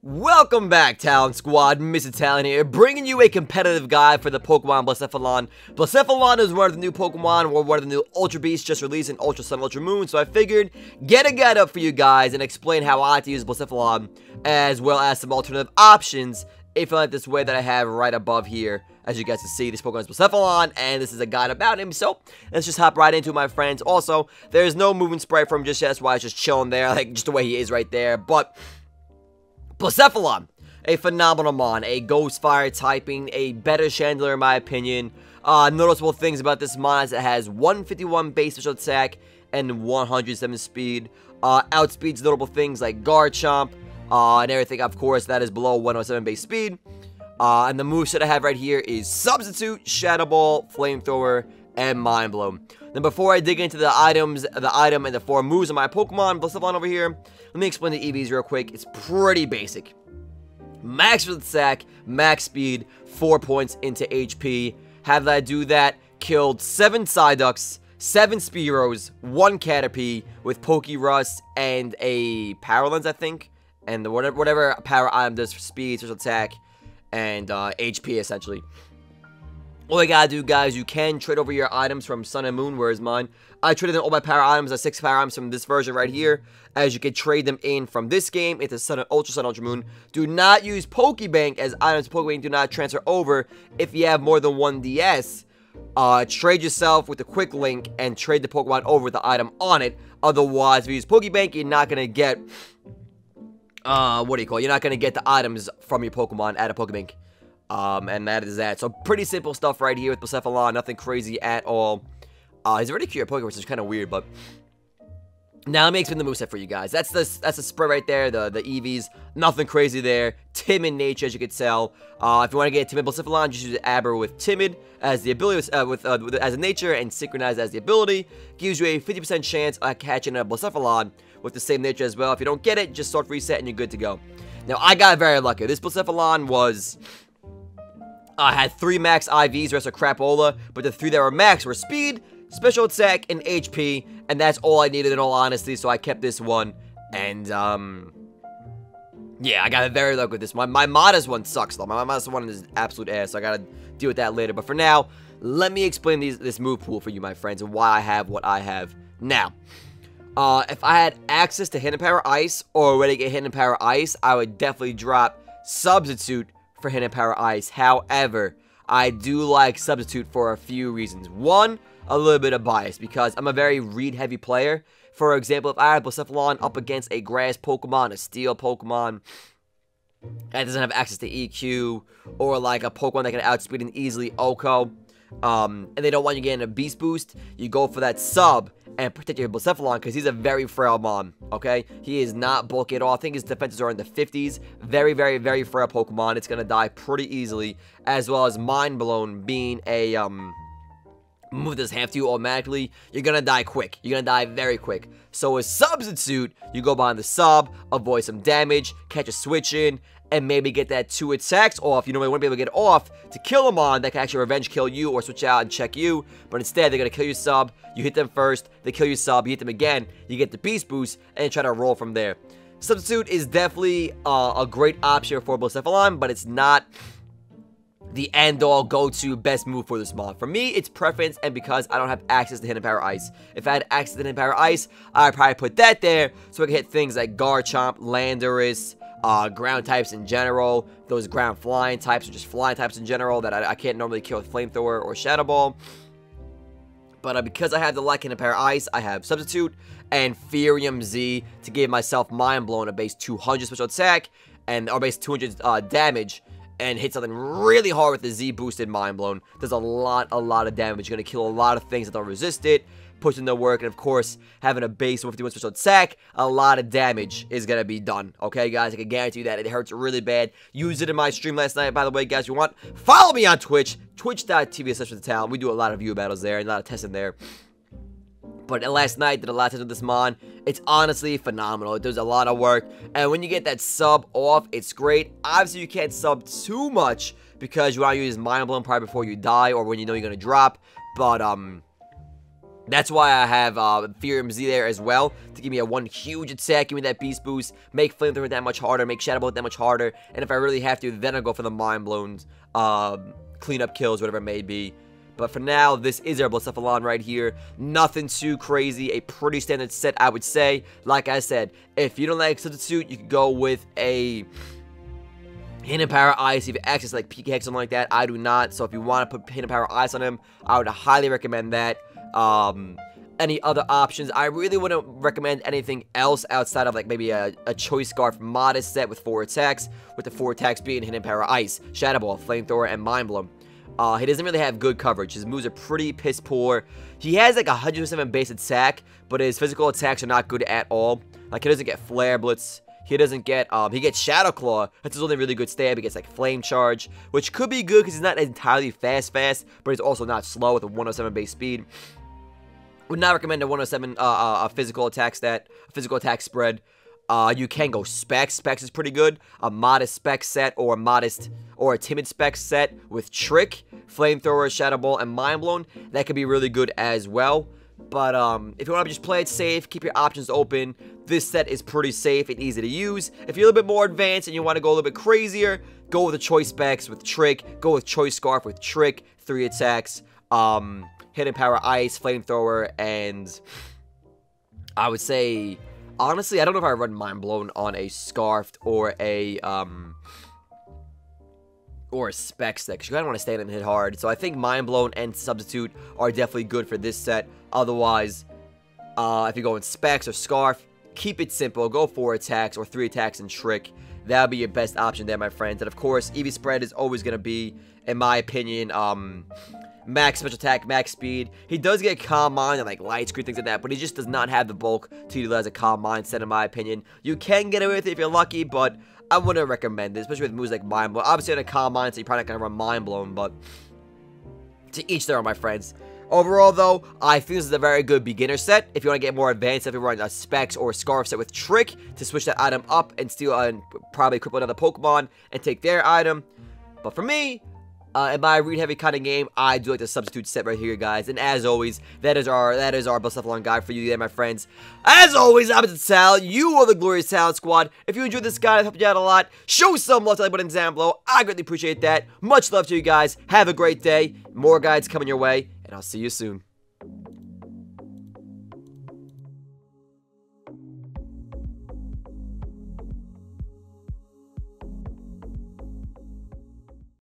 Welcome back, Talent Squad. Mr.Talent here, bringing you a competitive guide for the Pokemon Blacephalon. Blacephalon is one of the new Pokemon, or one of the new Ultra Beasts just released in Ultra Sun, Ultra Moon, so I figured, get a guide up for you guys and explain how I like to use Blacephalon, as well as some alternative options, if you like this way that I have right above here. As you guys can see, this Pokemon is Blacephalon, and this is a guide about him, so let's just hop right into it, my friends. Also, there's no movement sprite from him just yet, that's why it's just chilling there, like, just the way he is right there, but Blacephalon, a phenomenal mon, a ghost fire typing, a better Chandler in my opinion. Noticeable things about this mon is it has 151 base special attack and 107 speed. Outspeeds notable things like Garchomp, and everything, of course, that is below 107 base speed. And the moveset I have right here is Substitute, Shadow Ball, Flamethrower, and Mind Blow. Then before I dig into the item and the 4 moves of my Pokemon, Blacephalon over here, let me explain the EVs real quick. It's pretty basic. Max attack, max speed, 4 points into HP. How did I do that? Killed 7 Psyducks, 7 Spearows, 1 Caterpie with Pokerust and a Power Lens, I think. And whatever power item does for speed, special attack, and HP essentially. All I gotta do, guys, you can trade over your items from Sun and Moon. Where's mine? I traded in all my power items, 6 power items from this version right here, as you can trade them in from this game into Ultra Sun, Ultra Moon. Do not use Pokebank, as items Pokebank do not transfer over if you have more than 1 DS. Trade yourself with a quick link and trade the Pokemon over with the item on it. Otherwise, if you use Pokebank, you're not gonna get, you're not gonna get the items from your Pokemon at a Pokebank. And that is that. So pretty simple stuff right here with Blacephalon. Nothing crazy at all. He's already cured Pokemon, which is kind of weird, but now let me explain the moveset for you guys. That's the spread right there, the EVs. Nothing crazy there. Timid nature, as you can tell. If you want to get Timid Blacephalon, just use Aber with Timid as the ability, as a nature, and Synchronized as the ability. Gives you a 50% chance of catching a Blacephalon with the same nature as well. If you don't get it, just soft reset and you're good to go. Now, I got very lucky. This Blacephalon was... I had 3 max IVs, the rest are crapola, but the 3 that were max were speed, special attack, and HP, and that's all I needed in all honesty, so I kept this one, and, yeah, I got very lucky with this one. My Modest one sucks, though. My Modest one is absolute ass, so I gotta deal with that later, but for now, let me explain this move pool for you, my friends, and why I have what I have. Now, if I had access to Hidden Power Ice, or when I get Hidden Power Ice, I would definitely drop Substitute for Hidden Power Ice. However, I do like Substitute for a few reasons. One, a little bit of bias, because I'm a very read-heavy player. For example, if I had Blacephalon up against a Grass Pokemon, a Steel Pokemon, that doesn't have access to EQ, or like a Pokemon that can outspeed an easily Oko, and they don't want you getting a Beast Boost, you go for that sub and protect your Blacephalon, because he's a very frail mon, okay? He is not bulky at all. I think his defenses are in the 50s. Very, very, very frail Pokemon. It's going to die pretty easily, as well as Mind Blown being a, move this half to you automatically. You're going to die quick. You're going to die very quick. So with Substitute, you go behind the sub, avoid some damage, catch a switch in, and maybe get that 2 attacks off. You normally wouldn't be able to get off to kill them on that can actually revenge kill you or switch out and check you. But instead, they're going to kill your sub. You hit them first. They kill your sub. You hit them again. You get the Beast Boost and try to roll from there. Substitute is definitely a great option for Blacephalon, but it's not the end-all go-to best move for this mod. For me, it's preference and because I don't have access to Hidden Power Ice. If I had access to Hidden Power Ice, I'd probably put that there so I can hit things like Garchomp, Landorus, ground types in general, those ground flying types, or just flying types in general that I can't normally kill with Flamethrower or Shadow Ball. But because I have the Hidden Power Ice, I have Substitute and Furium Z to give myself Mind Blown, a base 200 special attack, or base 200 damage, and hit something really hard with the Z boosted Mind Blown. Does a lot of damage. You're going to kill a lot of things that don't resist it, push in the work, and of course, having a base 151 special attack, a lot of damage is going to be done. Okay, guys, I can guarantee you that. It hurts really bad. Used it in my stream last night, by the way, guys. If you want, follow me on Twitch, twitch.tv/Mr.Talent. We do a lot of view battles there, and a lot of testing there. But last night, did a lot of testing with this mon. It's honestly phenomenal. It does a lot of work. And when you get that sub off, it's great. Obviously, you can't sub too much because you want to use Mind Blown probably before you die or when you know you're going to drop. But, That's why I have Theorem Z there as well, to give me a one huge attack, give me that beast boost, make Flamethrower that much harder, make Shadow Bolt that much harder, and if I really have to, then I'll go for the Mind Blown, cleanup kills, whatever it may be. But for now, this is our Blacephalon right here. Nothing too crazy, a pretty standard set, I would say. Like I said, if you don't like Substitute, you could go with a Hidden Power Ice, if you access like PK Hex, something like that. I do not, so if you want to put Hidden Power Ice on him, I would highly recommend that. Any other options, I really wouldn't recommend anything else outside of like maybe a Choice Scarf modest set with 4 attacks, with the 4 attacks being Hidden Power Ice, Shadow Ball, Flamethrower, and Mind Blown. He doesn't really have good coverage. His moves are pretty piss poor. He has like 107 base attack, but his physical attacks are not good at all. Like, he doesn't get Flare Blitz. He doesn't get, he gets Shadow Claw. That's his only really good stab. He gets, like, Flame Charge, which could be good because he's not entirely fast, but he's also not slow with a 107 base speed. Would not recommend a 107, a physical attack stat, a physical attack spread. You can go Specs. Specs is pretty good. A modest Spec set or a timid Spec set with Trick, Flamethrower, Shadow Ball, and Mind Blown. That could be really good as well. But if you want to just play it safe, keep your options open, this set is pretty safe and easy to use. If you're a little bit more advanced and you want to go a little bit crazier, go with the Choice Specs with Trick, go with Choice Scarf with Trick, 3 attacks, Hidden Power Ice, Flamethrower, and I would say, honestly, I don't know if I run Mind Blown on a Scarfed or a Spec set, because you kind of want to stand and hit hard. So I think Mind Blown and Substitute are definitely good for this set. Otherwise, if you go in Specs or Scarf, keep it simple. Go 4 attacks or 3 attacks and Trick. That'll be your best option there, my friends. And of course, EV Spread is always going to be, in my opinion, max special attack, max speed. He does get Calm Mind and like Light Screen, things like that, but he just does not have the bulk to utilize a Calm Mind set, in my opinion. You can get away with it if you're lucky, but I wouldn't recommend it, especially with moves like Mind Blown. Obviously, on a Calm Mind, so you're probably not going to run Mind Blown, but to each their own, my friends. Overall, though, I think this is a very good beginner set. If you want to get more advanced, if you run a Specs or a Scarf set with Trick to switch that item up and steal and probably cripple another Pokemon and take their item. But for me, in my read-heavy kind of game, I do like the Substitute set right here, guys. And as always, that is our Blacephalon guide for you there, my friends. As always, I'm Mr.Talent. You are the Glorious Talent Squad. If you enjoyed this guide, I helped you out a lot. Show some love to the like button down below. I greatly appreciate that. Much love to you guys. Have a great day. More guides coming your way, and I'll see you soon.